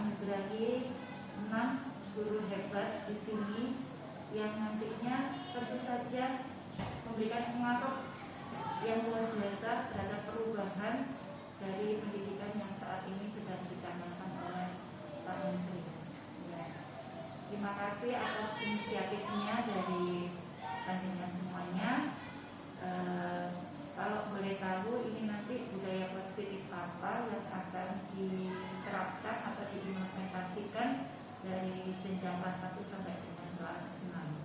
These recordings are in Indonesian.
menganugerahi 6 guru hebat di sini yang nantinya tentu saja memberikan pengaruh yang luar biasa terhadap perubahan dari pendidikan yang saat ini sedang dicanangkan oleh Pak Menteri. Ya. Terima kasih atas inisiatifnya dari panjenengan semuanya. Kalau boleh tahu ini nanti budaya positif apa yang akan diterapkan atau diimplementasikan dari jenjang kelas 1 sampai dengan kelas 6.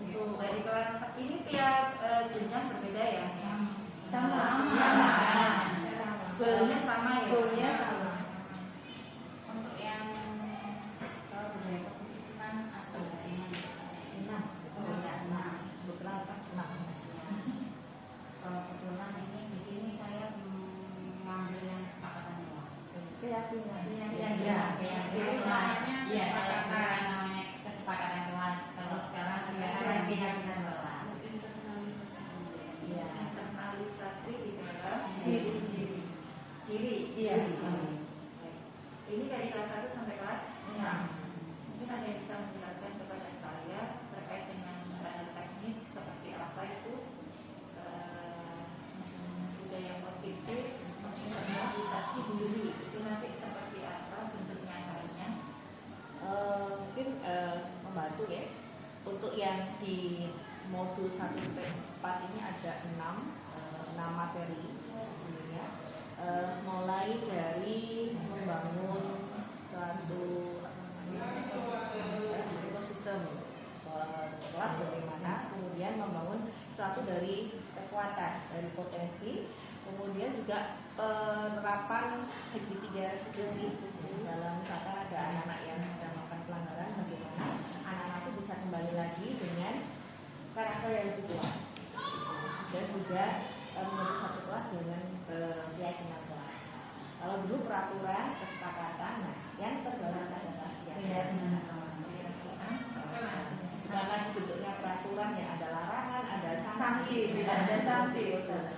Untuk dari kelas ini tiap jenjang berbeda ya? Sama. Goalnya sama ya? Goalnya sama. Untuk yang budaya positif kan ada yang 6. Kebetulan kelas 6. Kalau kebetulan ini di sini saya mengambil yang kesepakatan luas. Keyakinan. Namanya kesepakatan luas. Kalau sekarang ada keyakinan luas. Iya. Internalisasi di dalam diri. Iya. Ini dari kelas 1 sampai kelas 6. Mungkin ada yang bisa menjelaskan kepada saya terkait dengan teknis seperti apa itu budaya positif, internalisasi diri itu nanti seperti apa bentuk nyatanya? Mungkin membantu ya. Untuk yang di modul 1-4 ini ada 6 materi sebenarnya. Mulai dari membangun suatu ekosistem kelas bagaimana, kemudian membangun suatu dari kekuatan, dari potensi, kemudian juga penerapan segitiga eksekusi dalam misalkan ada anak-anak yang sedang melakukan pelanggaran, bagaimana anak-anak itu bisa kembali lagi dengan karakter yang lebih kuat, dan juga menurut satu kelas dengan keyakinan kelas. Kalau dulu peraturan, kesepakatan, nah yang terbaru adalah keyakinan kelas. Bukan lagi bentuknya peraturan yang ada larangan, ada sanksi, ada sanksi, ada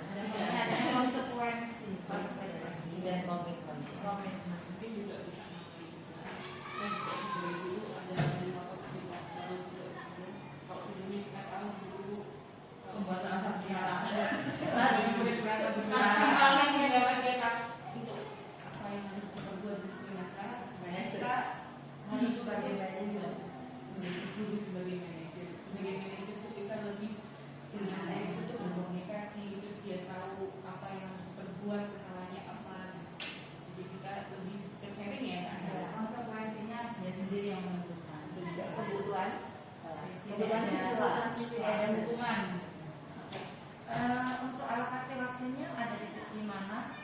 konsekuensi, dan komitmen. Mungkin juga bisa dari dulu ada 5 posisi baru juga kalau sebelumnya kita tahu dulu Membuat rasa bersalah. murid merasa bersalah untuk apa yang harus kita buat di sekolah sekarang. Banyak kita harus sebagai guru, sebagai manajer itu kita lebih dengan untuk berkomunikasi, terus dia tahu apa yang harus diperbuat, kesalahannya apa. Jadi kita lebih ke sharing ya kan. Konsekuensinya dia sendiri yang menentukan. Dan juga kebutuhan siswa dan hukuman. Untuk alokasi waktunya ada di segi mana?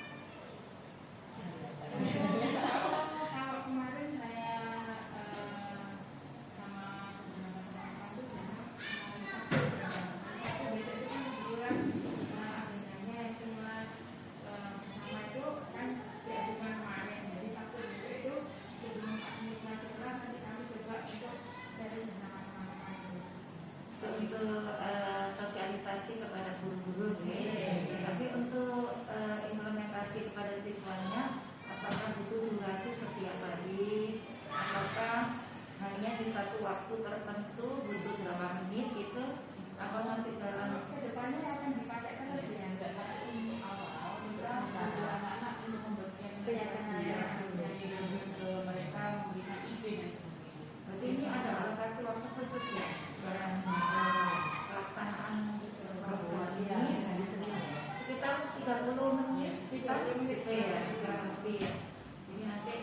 Kalau kemarin saya sama teman-teman itu satu besok itu kan kebetulan agendanya semua bersama itu kan ya cuma kemarin, jadi satu besok itu sebelum administrasi kelas nanti kami coba untuk sharing bersama teman-teman Untuk sosialisasi kepada guru-guru tapi untuk implementasi kepada siswanya apakah butuh durasi setiap hari, apakah hanya di satu waktu tertentu butuh berapa menit gitu, apa masih dalam kedepannya akan dipakai terus ya, Enggak pakai awal-awal untuk anak-anak untuk membuatkan mereka memberikan ide dan sebagainya. berarti ini ada alokasi waktu khusus ya dalam pelaksanaan program ini sekitar 30 menit ya, kurang lebih. Jadi nanti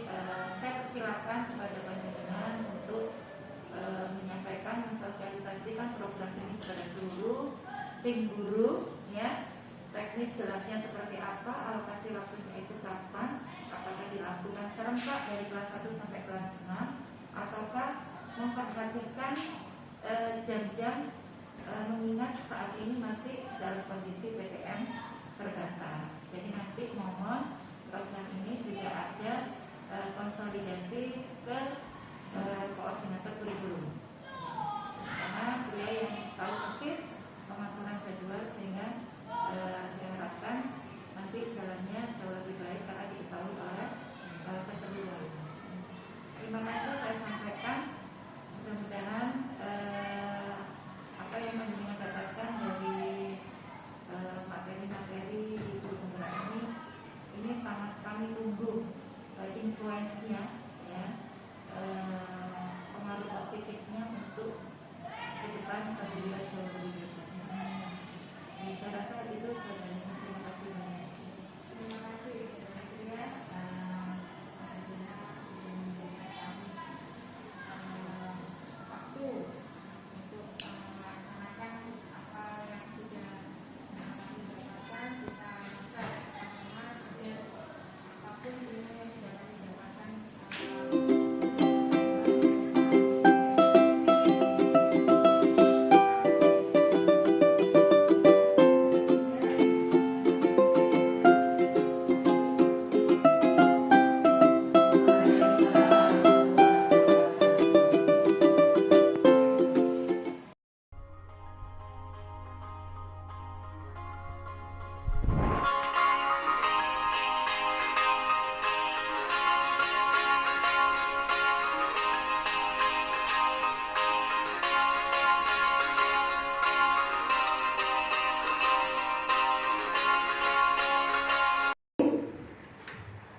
saya persilakan kepada panjenengan untuk menyampaikan, mensosialisasikan program ini kepada seluruh tim guru ya. Teknis jelasnya seperti apa, alokasi waktunya itu kapan, apakah dilakukan serentak dari kelas 1 sampai kelas 6 ataukah memperhatikan jam-jam mengingat saat ini masih dalam kondisi PTM terbatas. Jadi nanti mohon program ini juga ada konsolidasi ke koordinator kurikulum, karena beliau yang tahu persis pengaturan jadwal, sehingga saya harapkan nanti jalannya jauh lebih baik karena kami tunggu influence-nya, ya, pengaruh positifnya untuk ke depan bisa dilihat jauh lebih baik. Jadi saya rasa itu sebenarnya. Terima kasih banyak. Terima kasih ya. Waktu untuk melaksanakan apa yang sudah kami dapatkan, kita rasa sama agar apapun ilmu yang sudah kami dapatkan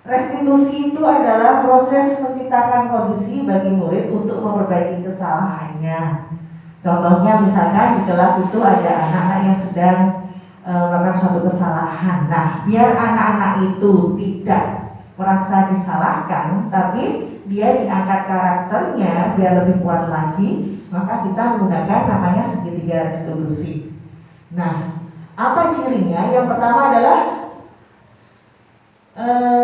Restitusi itu adalah proses menciptakan kondisi bagi murid untuk memperbaiki kesalahannya. Contohnya misalkan di kelas itu ada anak-anak yang sedang melakukan suatu kesalahan. Nah, biar anak-anak itu tidak merasa disalahkan, tapi dia diangkat karakternya biar lebih kuat lagi, maka kita menggunakan namanya segitiga restitusi. Nah, apa cirinya? Yang pertama adalah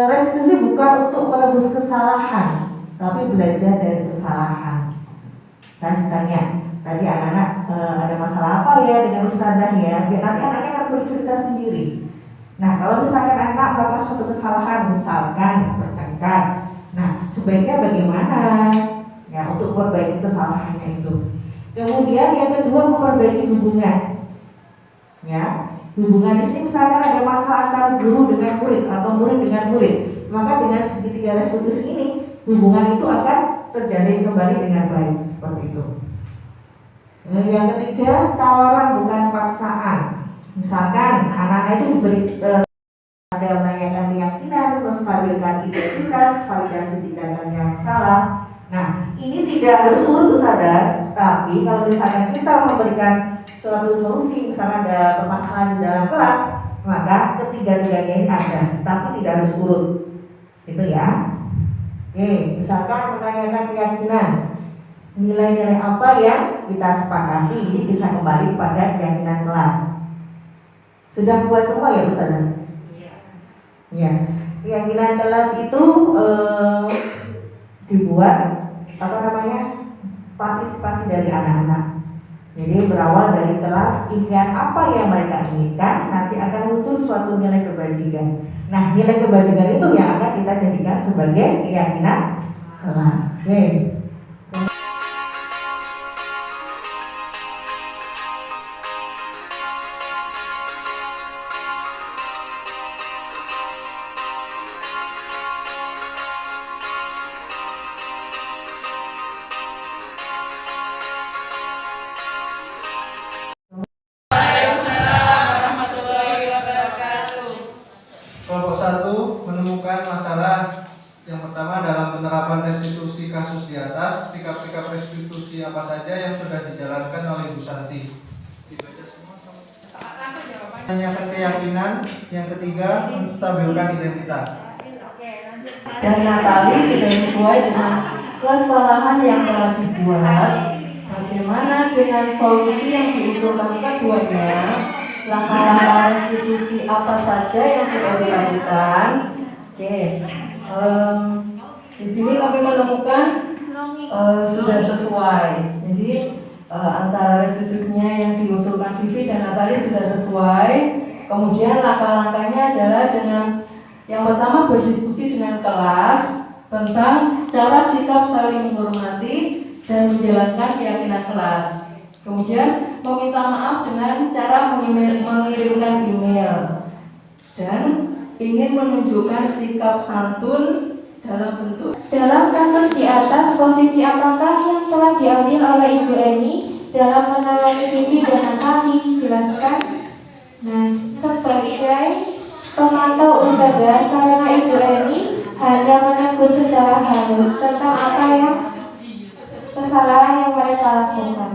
restitusi bukan untuk menebus kesalahan, tapi belajar dari kesalahan. Saya ditanya, tadi anak-anak ada masalah apa ya dengan ustadzah ya? Biar nanti anaknya akan bercerita sendiri. Nah, kalau misalkan anak melakukan suatu kesalahan, misalkan bertengkar, nah sebaiknya bagaimana ya untuk memperbaiki kesalahannya itu. Kemudian yang kedua, memperbaiki hubungan. Ya, hubungan di sini misalkan ada masalah antara guru dengan murid atau murid dengan murid, maka dengan segitiga restitusi ini hubungan itu akan terjalin kembali dengan baik seperti itu. Yang ketiga, tawaran bukan paksaan. Misalkan anak-anak itu diberi ada menanyakan keyakinan, menstabilkan identitas, validasi tindakan yang salah. Nah, ini tidak harus urut sadar, tapi kalau misalkan kita memberikan suatu solusi, misalnya ada permasalahan di dalam kelas, maka ketiga-tiganya ini ada, tapi tidak harus urut, gitu ya. Oke, misalkan menanyakan keyakinan, nilai-nilai apa yang kita sepakati, ini bisa kembali kepada keyakinan kelas. Sudah buat semua ya Ustazah? Iya. Ya, keyakinan kelas itu dibuat partisipasi dari anak-anak. Jadi berawal dari kelas, impian apa yang mereka inginkan, nanti akan muncul suatu nilai kebajikan. Nah, nilai kebajikan itu yang akan kita jadikan sebagai keyakinan kelas. Oke. Kelompok 1 menemukan masalah yang pertama dalam penerapan restitusi kasus di atas, sikap-sikap restitusi apa saja yang sudah dijalankan oleh Bu Santi. Dibaca semua. Menanyakan keyakinan, yang ketiga menstabilkan identitas. Dan Natali sudah sesuai dengan kesalahan yang telah dibuat. Bagaimana dengan solusi yang diusulkan keduanya? Langkah-langkah restitusi apa saja yang sudah dilakukan? Oke, di sini kami menemukan sudah sesuai. Jadi antara restitusinya yang diusulkan Vivi dan Natali sudah sesuai. Kemudian langkah-langkahnya adalah dengan yang pertama berdiskusi dengan kelas tentang cara sikap saling menghormati dan menjalankan keyakinan kelas. Kemudian meminta maaf dengan cara mengirimkan email dan ingin menunjukkan sikap santun dalam bentuk. Dalam kasus di atas, posisi apakah yang telah diambil oleh Ibu Eni dalam menangani Vivi dan Natali? Jelaskan. Nah, sebagai pemantau ustadzah karena Ibu Eni hanya menegur secara halus tentang apa yang kesalahan yang mereka lakukan.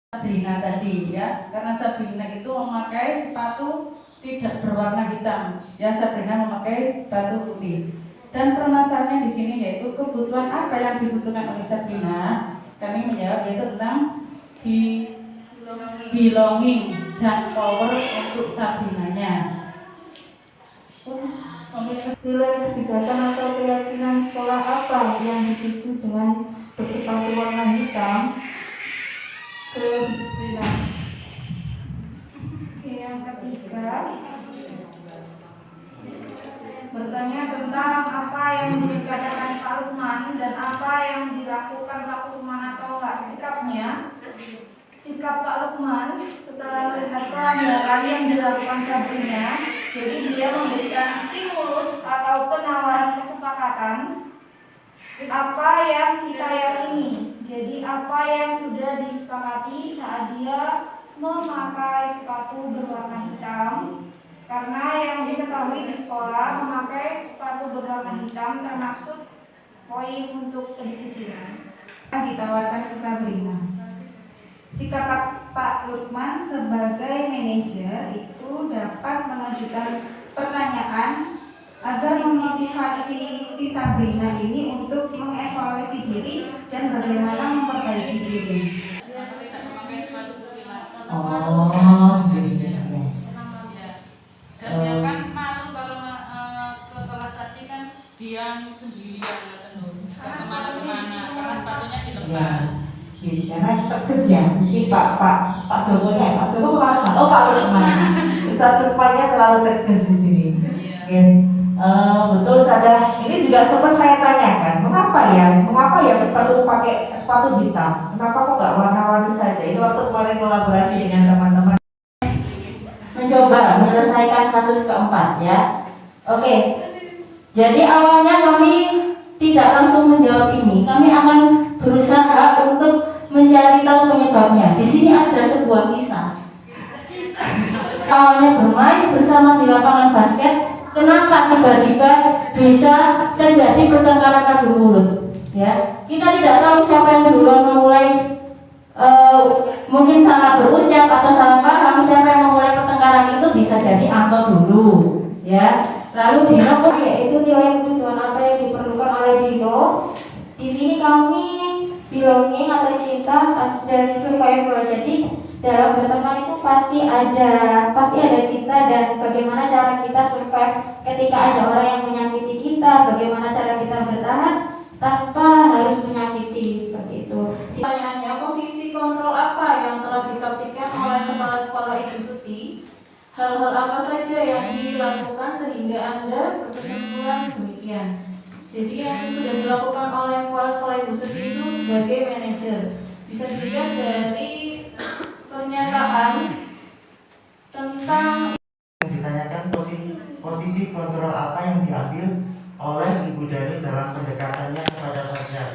Sabrina tadi ya, karena Sabrina itu memakai sepatu tidak berwarna hitam, ya Sabrina memakai sepatu putih. Dan permasalahannya di sini yaitu kebutuhan apa yang dibutuhkan oleh Sabrina. Kami menjawab yaitu tentang belonging dan power untuk Sabrinanya. Nilai kebijakan atau keyakinan sekolah apa yang dituju dengan bersepatu warna hitam? Kedisiplinan. Oke, yang ketiga bertanya tentang apa yang dikatakan Pak Lukman dan apa yang dilakukan Pak Lukman atau enggak sikapnya. Sikap Pak Lukman setelah melihat pelanggaran yang dilakukan Sabrina, jadi dia memberikan stimulus atau penawaran kesepakatan apa yang kita yakini. Jadi apa yang sudah disepakati saat dia memakai sepatu berwarna hitam, karena yang diketahui di sekolah memakai sepatu berwarna hitam termasuk poin untuk kedisiplinan. Ditawarkan ke Sabrina. Sikap Pak Lukman sebagai manajer itu dapat mengajukan pertanyaan agar memotivasi si Sabrina ini untuk mengevaluasi diri dan bagaimana memperbaiki diri. Oh, gitu. Dan dia kan malu kalau ke kelas tadi kan diam sendirian nggak kemana-kemana karena sepatunya dilepas. Karena tegas ya, di sini Pak Joko ya, Pak Joko apa? Oh Pak Lukman, Ustaz Lukmannya terlalu tegas di sini. Ya. Betul Ustazah. Ini juga sempat saya tanyakan, mengapa ya perlu pakai sepatu hitam? Kenapa kok nggak warna-warni saja? Ini waktu kemarin kolaborasi dengan teman-teman. Mencoba menyelesaikan kasus keempat ya. Oke. Jadi awalnya kami tidak langsung menjawab ini. Kami akan berusaha untuk mencari tahu penyebabnya. Di sini ada sebuah kisah. Awalnya bermain bersama di lapangan basket, kenapa tiba-tiba bisa terjadi pertengkaran adu mulut? Ya, kita tidak tahu siapa yang duluan memulai. Mungkin salah berucap atau salah paham. Siapa yang memulai pertengkaran itu bisa jadi Anto dulu, ya. Lalu Dino, yaitu nilai kebutuhan apa yang diperlukan oleh Dino. Di sini kami belonging atau cinta dan survival. Jadi dalam berteman itu pasti ada cinta dan bagaimana cara kita survive ketika ada orang yang menyakiti kita, bagaimana cara kita bertahan tanpa harus menyakiti, seperti itu. Pertanyaannya, posisi kontrol apa yang telah dipraktikkan oleh Kepala Sekolah Ibu Suti? Hal-hal apa saja yang dilakukan sehingga Anda berkesimpulan demikian? Jadi yang sudah dilakukan oleh Kepala Sekolah Ibu Suti itu sebagai manajer bisa dilihat dari pernyataan tentang ditanyakan posisi kontrol apa yang diambil oleh Ibu Dani dalam pendekatannya kepada Fajar.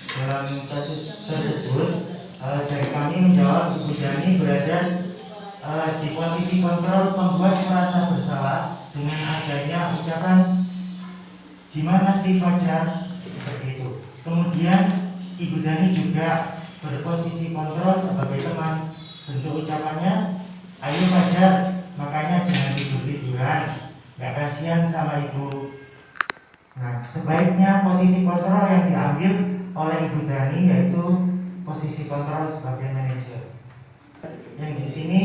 Dalam kasus tersebut, dari kami menjawab Ibu Dani berada di posisi kontrol pembuat merasa bersalah dengan adanya ucapan gimana sih Fajar, seperti itu. Kemudian Ibu Dani juga berposisi kontrol sebagai teman. Bentuk ucapannya, ayo Fajar, makanya jangan tidur-tiduran, gak kasihan sama ibu. Nah, sebaiknya posisi kontrol yang diambil oleh Ibu Dani yaitu posisi kontrol sebagai manajer. Yang di sini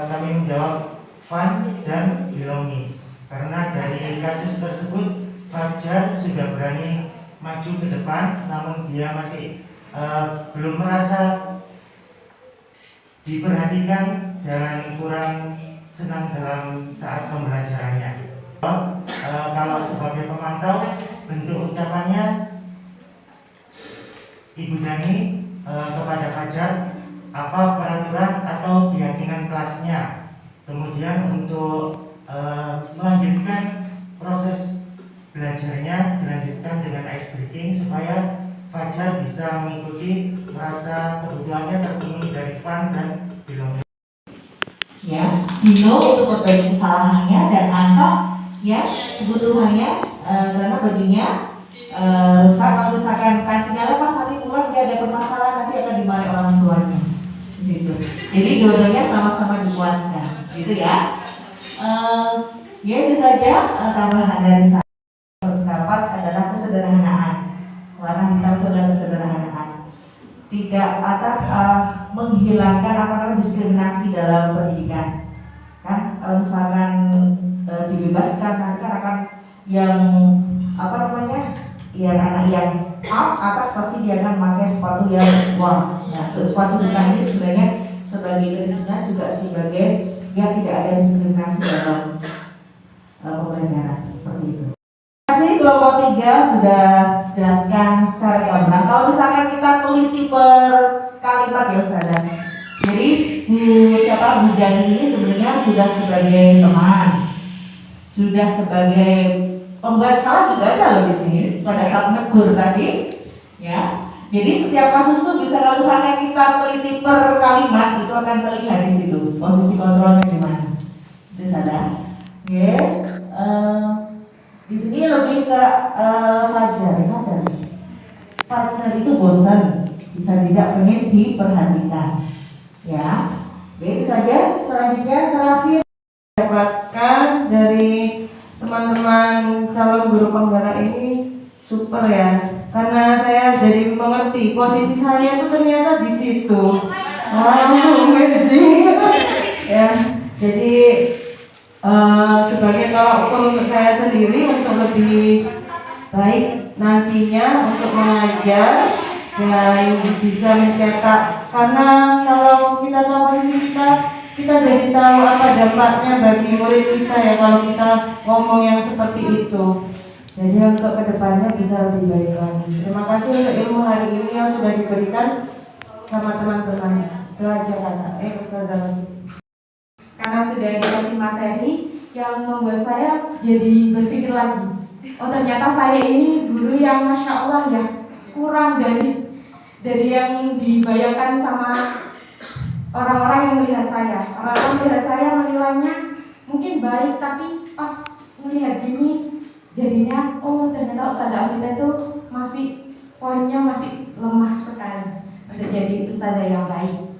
kami menjawab fun dan belonging. Karena dari kasus tersebut Fajar sudah berani maju ke depan, namun dia masih belum merasa diperhatikan dan kurang senang dalam saat pembelajarannya. Kalau sebagai pemantau, bentuk ucapannya Ibu Dani kepada Fajar apa peraturan atau keyakinan kelasnya. Kemudian untuk melanjutkan proses belajarnya dilanjutkan dengan ice breaking supaya Fajar bisa mengikuti, merasa kebutuhannya terpenuhi dari fun dan belonging. Ya, Dino untuk berbagi kesalahannya, dan Anto ya kebutuhannya karena bajunya rusak. Kalau misalkan kancingnya lepas nanti pulang dia ada permasalahan, nanti akan dimarahi orang tuanya di situ. Jadi dua-duanya sama-sama dipuaskan, gitu ya. Ya itu saja tambahan dari saya. Pendapat adalah kesederhanaan. Warna hitam itu adalah kesederhanaan. Tidak ada menghilangkan diskriminasi dalam pendidikan. Kan kalau misalkan dibebaskan nanti kan akan yang yang anak yang atas pasti dia akan pakai sepatu yang wah. Nah, sepatu hitam ini sebenarnya sebagai prinsipnya juga sebagai biar tidak ada diskriminasi dalam pembelajaran seperti itu. Terima kasih, kelompok 3 sudah jelaskan secara gamblang. Kalau misalkan kita teliti per kalimat ya Ustazah. Jadi Bu Dani ini sebenarnya sudah sebagai teman, sudah sebagai pembuat salah juga ada loh di sini pada saat negur tadi, ya. Jadi setiap kasus itu bisa kalau misalnya kita teliti per kalimat itu akan terlihat di situ posisi kontrolnya di mana. Itu sadar. Ya. Di sini lebih ke Fajar itu bosan, bisa tidak pengen diperhatikan, ya. Itu saja. Selanjutnya terakhir dapatkan dari teman-teman calon guru penggerak ini super ya, karena saya jadi mengerti posisi saya itu ternyata di situ. Amazing. Ya, jadi sebagai tolak ukur untuk saya sendiri untuk lebih baik nantinya untuk mengajar dan bisa mencetak, karena kalau kita tahu posisi kita jadi tahu apa dampaknya bagi murid kita ya kalau kita ngomong yang seperti itu. Jadi untuk kedepannya bisa lebih baik lagi. Terima kasih untuk ilmu hari ini yang sudah diberikan sama teman-teman. Itu aja Kak. Ustazah Rosi. Karena sudah dikasih materi yang membuat saya jadi berpikir lagi. Oh ternyata saya ini guru yang Masya Allah ya, kurang dari yang dibayangkan sama orang-orang yang melihat saya. Orang-orang melihat saya menilainya mungkin baik, tapi pas melihat gini jadinya oh ternyata Ustazah Afita itu masih poinnya masih lemah sekali untuk jadi ustazah yang baik.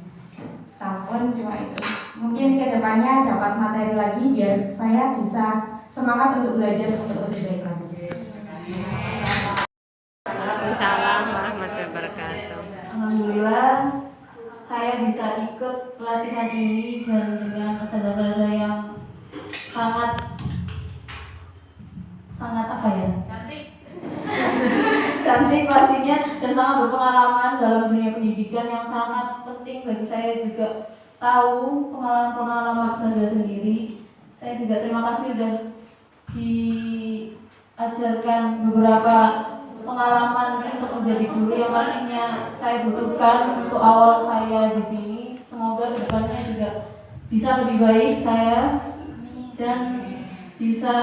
Sampun cuma itu. Mungkin kedepannya dapat materi lagi biar saya bisa semangat untuk belajar untuk lebih baik lagi. Waalaikumsalam warahmatullahi wabarakatuh. Alhamdulillah saya bisa ikut pelatihan ini dan dengan ustazah-ustazah yang sangat apa ya? Cantik pastinya dan sangat berpengalaman dalam dunia pendidikan yang sangat penting bagi saya juga tahu pengalaman ustazah sendiri. Saya juga terima kasih sudah diajarkan beberapa pengalaman untuk menjadi guru yang pastinya saya butuhkan untuk awal saya di sini. Semoga kedepannya juga bisa lebih baik saya dan bisa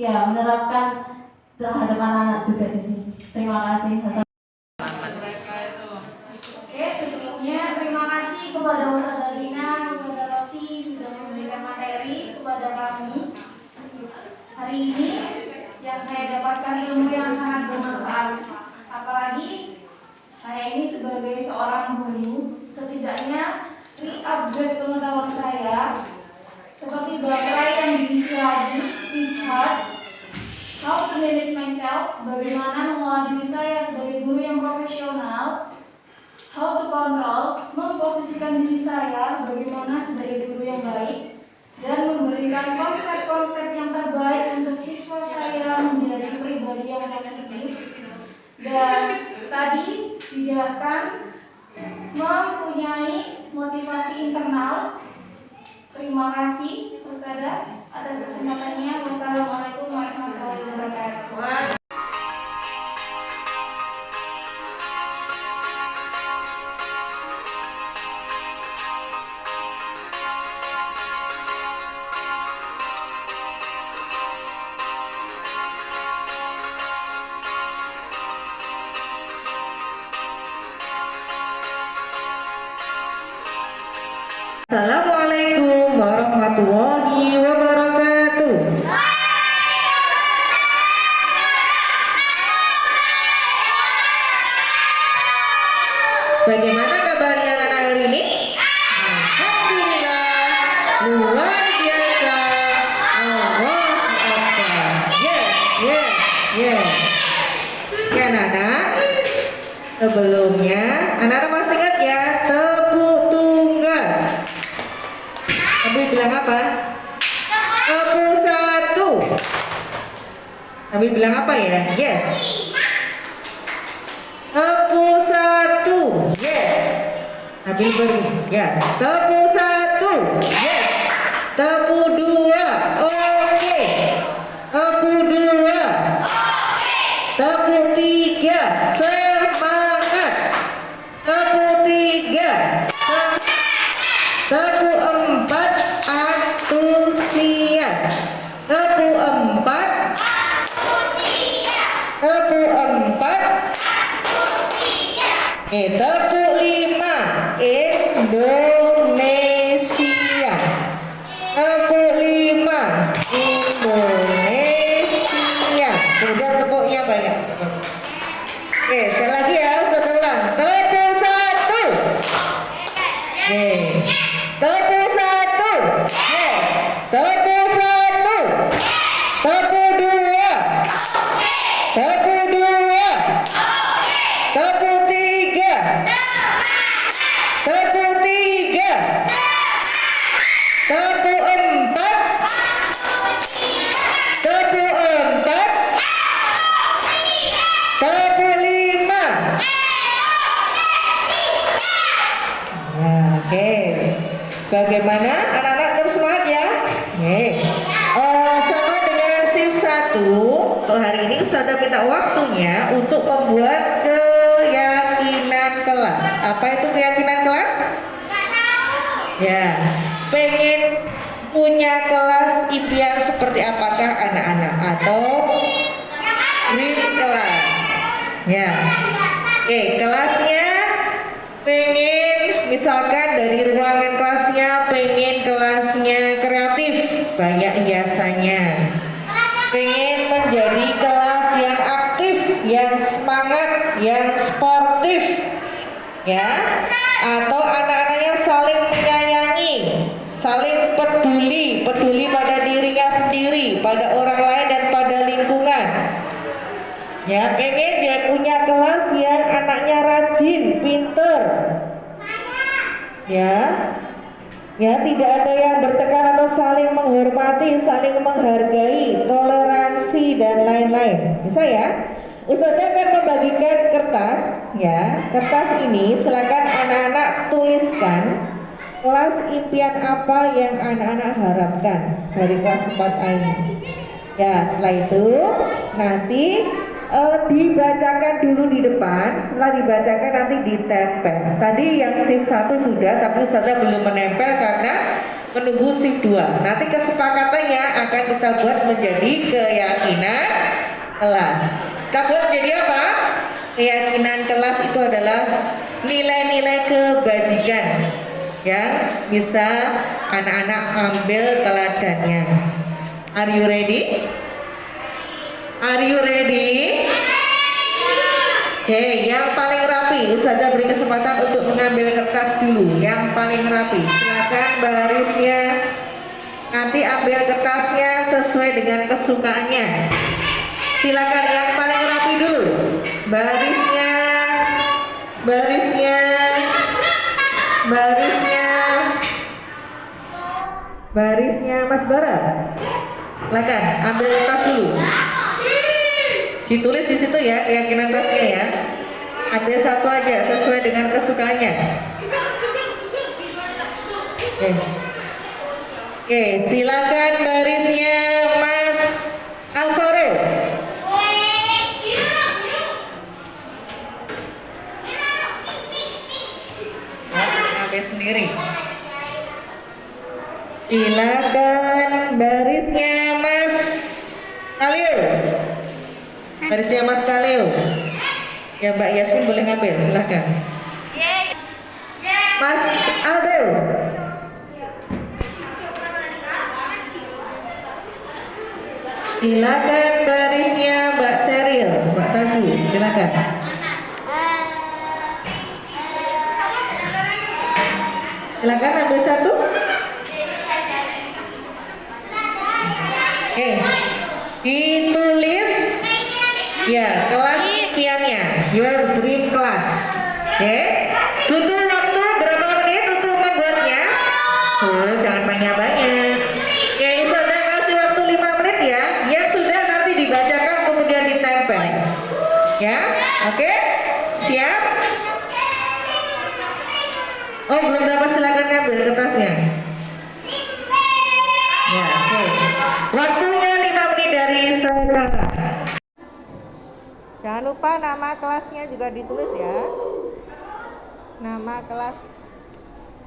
menerapkan terhadap anak-anak juga di sini. Terima kasih. Oke, sebelumnya terima kasih kepada Ustazah Lina, Ustazah Rosi sudah memberikan materi kepada kami. Hari ini yang saya dapatkan ilmu yang sangat bermanfaat. Apalagi saya ini sebagai seorang guru, setidaknya re-upgrade pengetahuan saya seperti baterai yang diisi lagi, recharge, how to manage myself, bagaimana mengolah diri saya sebagai guru yang profesional, how to control, memposisikan diri saya bagaimana sebagai guru yang baik, dan memberikan konsep-konsep yang terbaik untuk siswa saya menjadi pribadi yang positif. Dan tadi dijelaskan mempunyai motivasi internal. Terima kasih Ustazah atas kesempatannya. Wassalamualaikum warahmatullahi wabarakatuh. Assalamualaikum warahmatullahi wabarakatuh. Bagaimana kabarnya anak-anak hari ini? Alhamdulillah, luar biasa. Allah Akbar. Yes. Ya anak-anak, sebelumnya anak-anak masih ingat ya, tepuk tunggal. Tapi bilang apa? Tepuk satu. Tapi bilang apa ya? Yes. Tepuk satu. Yes. Tapi beri. Ya. Tepuk satu. Yes. Tepuk dua. Oke. Tepuk dua. Tepuk tiga. Semangat. Tepuk tiga. Tepuk empat. Antusias. Tepuk empat. Tepuk empat. Tepuk lima. Indonesia. Tepuk lima. Indonesia. Kemudian tepuknya banyak. Sekali lagi ya, saya ulang. Tepuk satu. Tepuk satu. Yes. Tepuk satu. Tepuk dua. Tepuk dua. Tepuk tiga. Tepuk tiga. Tepuk empat. Tepuk empat. Tepuk lima. Oke. Bagaimana anak-anak, terus semangat ya? Sama dengan shift 1 untuk hari ini Ustazah minta waktunya untuk membuat keyakinan kelas. Apa itu keyakinan kelas? Ya, pengen punya kelas impian seperti apakah anak-anak atau dream kelas? Ya, oke, kelasnya pengen misalkan dari ruangan kelasnya pengen kelasnya kreatif, banyak hiasannya, pengen menjadi kelas yang aktif, yang semangat, yang sportif, ya, atau anak-anaknya saling menyayangi, saling peduli pada dirinya sendiri, pada orang lain dan pada lingkungan. Ya, pengen dia punya kelas yang anaknya rajin, pinter. Ya, tidak ada yang bertengkar atau saling menghormati, saling menghargai, toleransi dan lain-lain. Bisa ya? Ustazah akan membagikan kertas. Ya, kertas ini silakan anak-anak tuliskan kelas impian apa yang anak-anak harapkan dari kelas 4A ini. Ya, setelah itu nanti dibacakan dulu di depan. Setelah dibacakan nanti ditempel. Tadi yang shift 1 sudah, tapi Ustazah belum menempel karena menunggu shift 2. Nanti kesepakatannya akan kita buat menjadi keyakinan kelas. Kita buat menjadi apa? Keyakinan kelas itu adalah nilai-nilai kebajikan yang bisa anak-anak ambil teladannya. Are you ready? Are you ready? Oke, yang paling rapi Ustazah beri kesempatan untuk mengambil kertas dulu. Yang paling rapi, silakan barisnya. Nanti ambil kertasnya sesuai dengan kesukaannya. Silakan yang paling rapi dulu. Barisnya Mas Bara. Silakan ambil kertas dulu. Ditulis di situ ya keyakinan kelasnya ya. Ambil satu aja sesuai dengan kesukaannya. Oke, silakan barisnya Mas Alvaro. Ambil sendiri. Silakan barisnya Mas Kaleo. Barisnya Mas Kaleo. Ya Mbak Yasmin boleh ngambil, silakan. Mas Aldo. Silakan barisnya Mbak Seril, Mbak Tazu, silakan. Silakan ambil satu. Oke, ditulis ya kelas impiannya, your dream class. Oke, butuh waktu berapa menit untuk membuatnya? Jangan banyak-banyak. Oke, sudah kasih waktu 5 menit ya. Yang sudah nanti dibacakan kemudian ditempel. Ya, oke, siap? Oh, belum dapat, silakan ngambil kertasnya. Ya, oke. Waktunya 5 menit dari sekarang. Jangan lupa nama kelasnya juga ditulis ya. Nama kelas,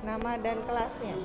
nama dan kelasnya.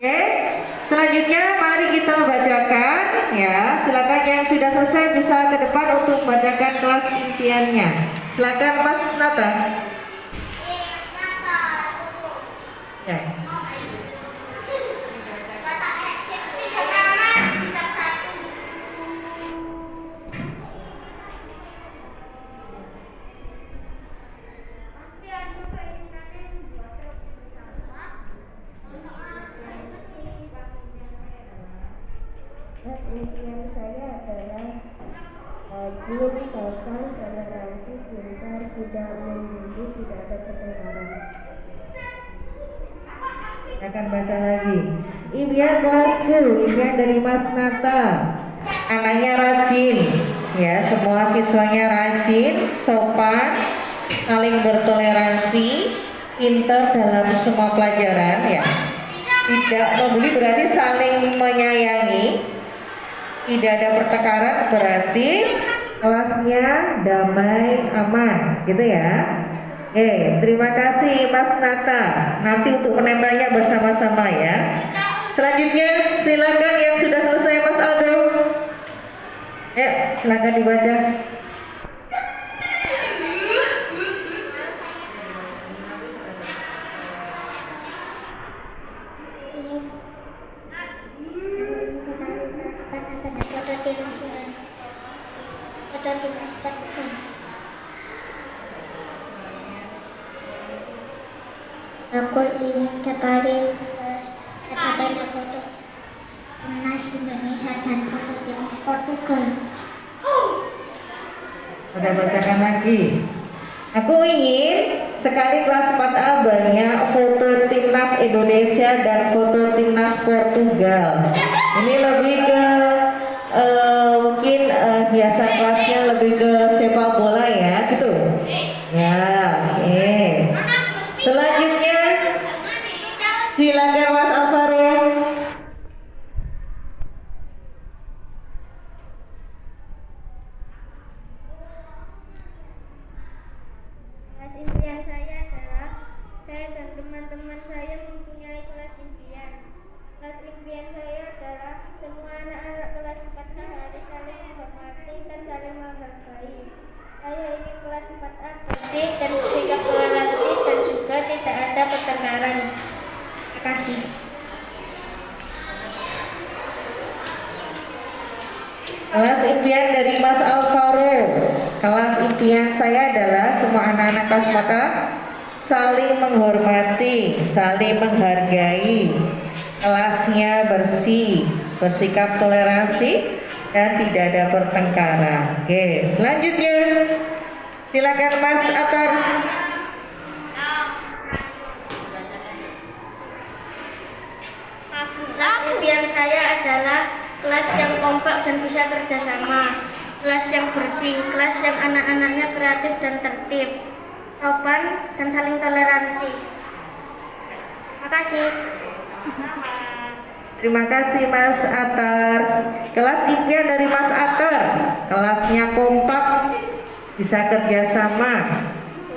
Oke, selanjutnya mari kita bacakan ya. Silakan yang sudah selesai bisa ke depan untuk membacakan kelas impiannya. Silakan Mas Nata. Ya. Impian saya adalah belum total toleransi pintar, tidak membunuh, tidak ada pertengkaran. Akan baca lagi. Impian kelasku, impian dari Mas Nata. Anaknya rajin, ya, semua siswanya rajin, sopan, saling bertoleransi, pintar dalam semua pelajaran, ya. Tidak membuli berarti saling menyayangi. Tidak ada pertengkaran berarti kelasnya damai, aman, gitu ya. Terima kasih Mas Nata. Nanti untuk menembaknya bersama-sama ya. Selanjutnya silakan yang sudah selesai Mas Aldo. Silakan dibaca. Aku ingin sekali ada banyak foto timnas Indonesia dan foto timnas Portugal. Udah bacakan lagi. Aku ingin sekali kelas 4A banyak foto timnas Indonesia dan foto timnas Portugal. Ini lebih ke mungkin hiasan kelasnya lebih ke sepak bola ya, gitu. Ya, oke. Selanjutnya silakan Mas Alvaro. Kelas impian saya adalah saya dan teman-teman saya mempunyai kelas impian. Kelas impian saya adalah semua anak-anak kelas 4A harus saling menghormati dan saling menghargai. Saya ingin kelas 4A bersih dan bersikap toleransi dan juga tidak ada pertengkaran. Terima kasih. Kelas impian dari Mas Alvaro. Kelas impian saya adalah semua anak-anak kelas 4A saling menghormati, saling menghargai, kelasnya bersih, bersikap toleransi, dan tidak ada pertengkaran. Oke, selanjutnya silakan Mas Atar. Impian saya adalah kelas yang kompak dan bisa kerjasama, kelas yang bersih, kelas yang anak-anaknya kreatif dan tertib, sopan dan saling toleransi. Makasih. Terima kasih Mas Atar. Kelas impian dari Mas Atar, kelasnya kompak, bisa kerjasama,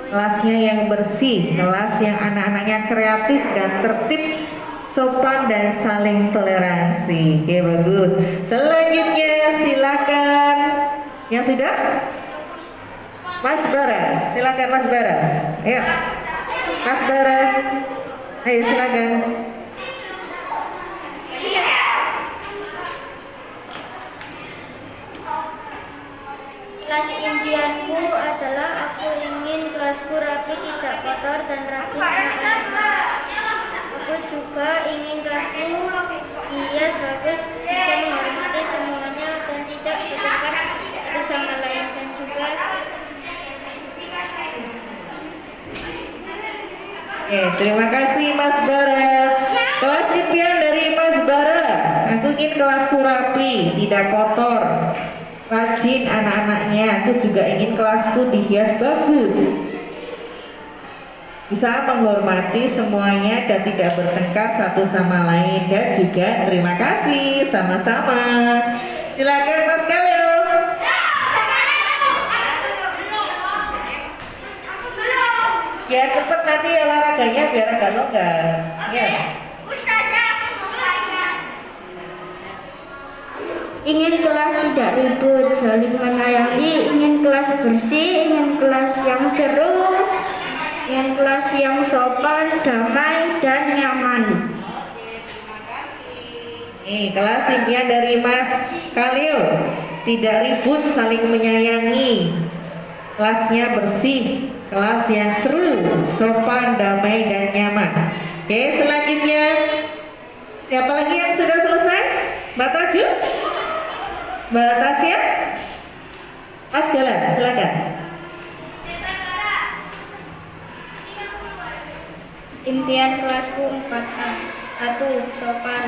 kelasnya yang bersih, kelas yang anak-anaknya kreatif dan tertib, sopan dan saling toleransi. Oke, bagus. Selanjutnya silakan. Yang sudah? Mas Bara, silakan Mas Bara. Ayo, Mas Bara. Ayo silakan. Kelas impianku adalah aku ingin kelasku rapi, tidak kotor dan rajin anak-anak. Aku juga ingin kelasku hias bagus, bisa menghormati semuanya dan tidak bertengkar satu sama lain, dan juga Terima kasih Mas Bara. Kelas impian dari Mas Bara, aku ingin kelasku rapi, tidak kotor, rajin anak-anaknya. Aku juga ingin kelasku dihias bagus, bisa menghormati semuanya dan tidak bertengkar satu sama lain. Dan juga terima kasih, sama-sama. Silakan Mas Kaleo. Biar cepet nanti olahraganya, biar agak longgar. Ya. ingin kelas tidak ribut, saling menyayangi, ingin kelas bersih, ingin kelas yang seru, ingin kelas yang sopan, damai, dan nyaman. Kelas impian dari Mas Kaleo, tidak ribut, saling menyayangi, kelasnya bersih, kelas yang seru, sopan, damai, dan nyaman. Oke, selanjutnya siapa lagi yang sudah selesai? Mbak Taju? Mbak Tasya? Mas Galan, silakan. Impian kelasku 4A. 1. Sopan.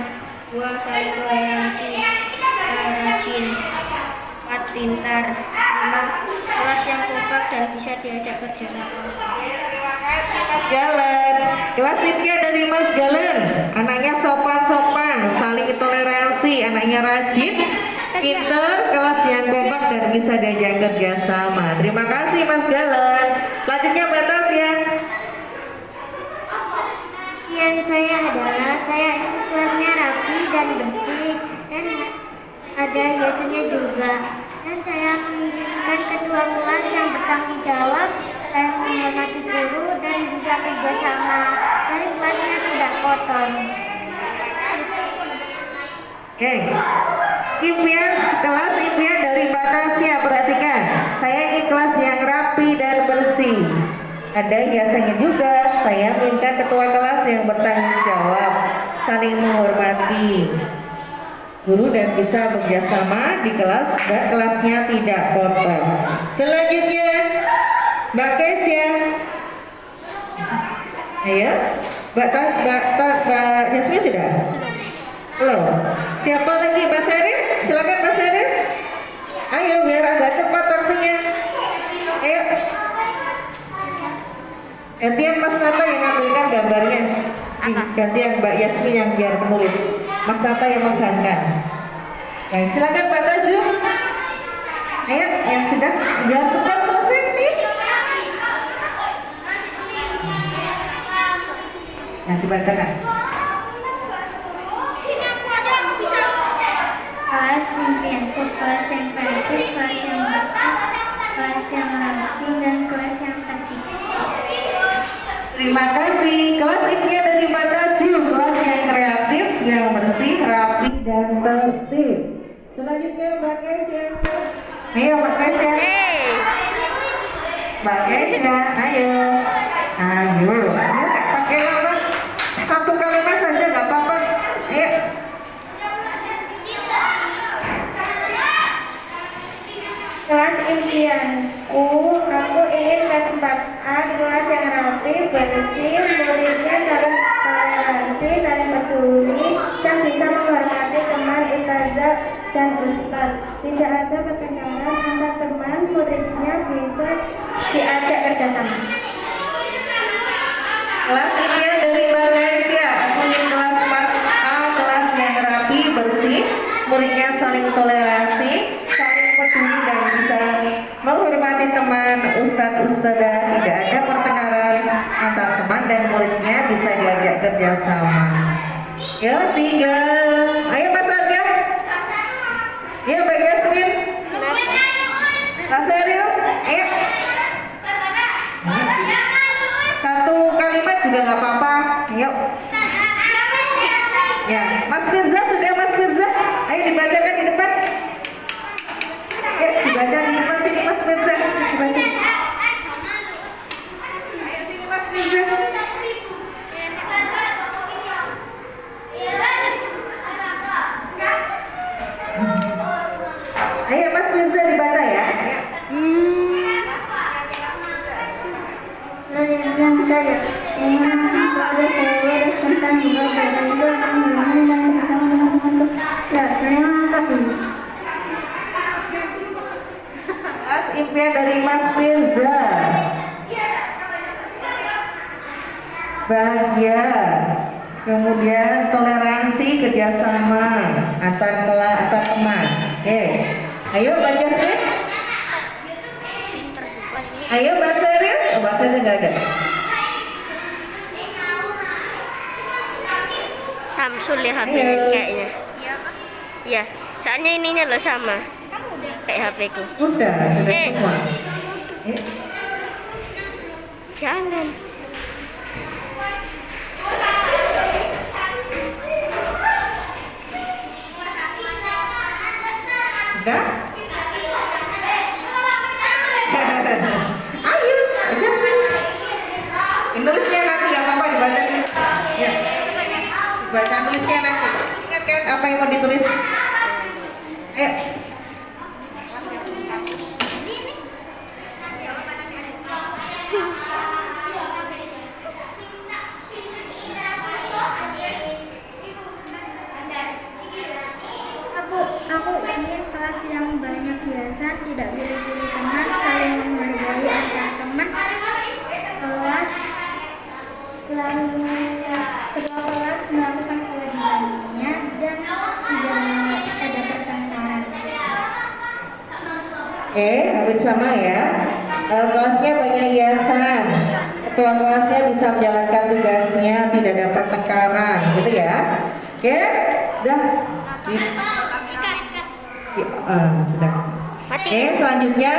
2. Saling toleransi. 3. Rajin. 4. Pintar. 5. Kelas yang kompak dan bisa diajak kerjasama. Terima kasih Mas Galan. Kelas impian dari Mas Galan, anaknya sopan-sopan, saling toleransi, anaknya rajin, pintar, kelas yang kompak dan bisa diajak kerjasama. Terima kasih Mas Galan. Selanjutnya Mbak Tasya. Impian saya adalah saya ingin kelasnya rapi dan bersih dan ada hiasannya juga. Dan saya menginginkan ketua kelas yang bertanggung jawab, saya menghormati guru dan bisa kerjasama, dan kelasnya tidak kotor. Oke, impian kelas impian dari Mbak Tasya, perhatikan. Saya ingin kelas yang rapi dan bersih. Ada hiasannya juga. Saya inginkan ketua kelas yang bertanggung jawab, saling menghormati guru dan bisa bekerjasama di kelas dan kelasnya tidak kotor. Selanjutnya Mbak Kesya. Ayo, Mbak Yasmin sudah? Belum. Siapa lagi? Mbak Serin? Silakan Mbak Serin. Ayo biar agak cepat waktunya. Ayo. Gantian Mas Tata yang ngambilkan gambarnya. Gantian Mbak Yasmin yang biar menulis. Mas Tata yang menggangkan. Baik, silakan Mbak Taju. Ayo, yang sudah biar cepat selesai nih. Nah, dibacakan. Kelas impianku kelas yang kreatif, kelas yang bagus, kelas yang rapi, dan kelas yang tertib. Terima kasih. Kelas impian dari Mbak Taju, kelas yang kreatif, yang bersih, rapi, dan tertib. Selanjutnya Mbak Kesya. Ayo Mbak Kesya. Mbak Kesya, ayo. Ayo, nggak pakai lama. Satu kalimat saja nggak apa-apa. Ayo. Kelas impianku, aku ingin kelas 4A, kelas yang rapi, bersih, muridnya saling toleransi, saling peduli, dan bisa menghormati teman, ustazah, dan ustaz. Tidak ada ketegangan antar teman, muridnya bisa diajak kerjasama. Kelas impian dari Mbak Gracia, aku ingin kelas 4A, kelas yang rapi, bersih, muridnya saling toleransi, saling peduli dan bisa menghormati teman, ustadz-ustadzah, tidak ada pertengkaran antar teman dan muridnya bisa diajak kerjasama. Ya, 3. Ayo Mas Arga. Ya, Mbak Yasmin. Mas Eril, ayo. 1 kalimat juga nggak apa-apa. Yuk. Ya, Mas Firza, sudah Mas Firza? Ayo dibacakan di depan. Ya, dibaca di depan sini Mas Firza. Dibaca. Ayo sini Mas Firza. Ayo Mas Firza dibaca ya. Ya. Yang saya ingin pada saya tentang bahasa itu akan mengenai dan bisa menentukan. Ya, terima kasih. Kelas impian dari Mas Firza. Bahagia, kemudian toleransi, kerjasama antar teman. Oke, ayo Mbak Jasmine. Ayo Mbak Seril. Oh, Mbak Seril nggak ada. Samsul ya HP kayaknya. Iya, soalnya ininya loh sama kayak HP ku. Udah semua. Jangan. Udah? Ayo, Jasmine. Tulisnya nanti nggak apa-apa dibaca. Ya. Baca tulisnya nanti. Ingat kan apa yang mau ditulis? Ayo. Aku ingin kelas yang banyak hiasan, tidak pilih-pilih teman, saling menghargai antar teman, kelas lalu kedua kelas melakukan kewajibannya dan tidak ada pertengkaran. Oke, hampir sama ya. Kelasnya banyak hiasan. Ketua kelasnya bisa menjalankan tugasnya, tidak ada pertengkaran, gitu ya. Oke, udah. Sudah. Oke, selanjutnya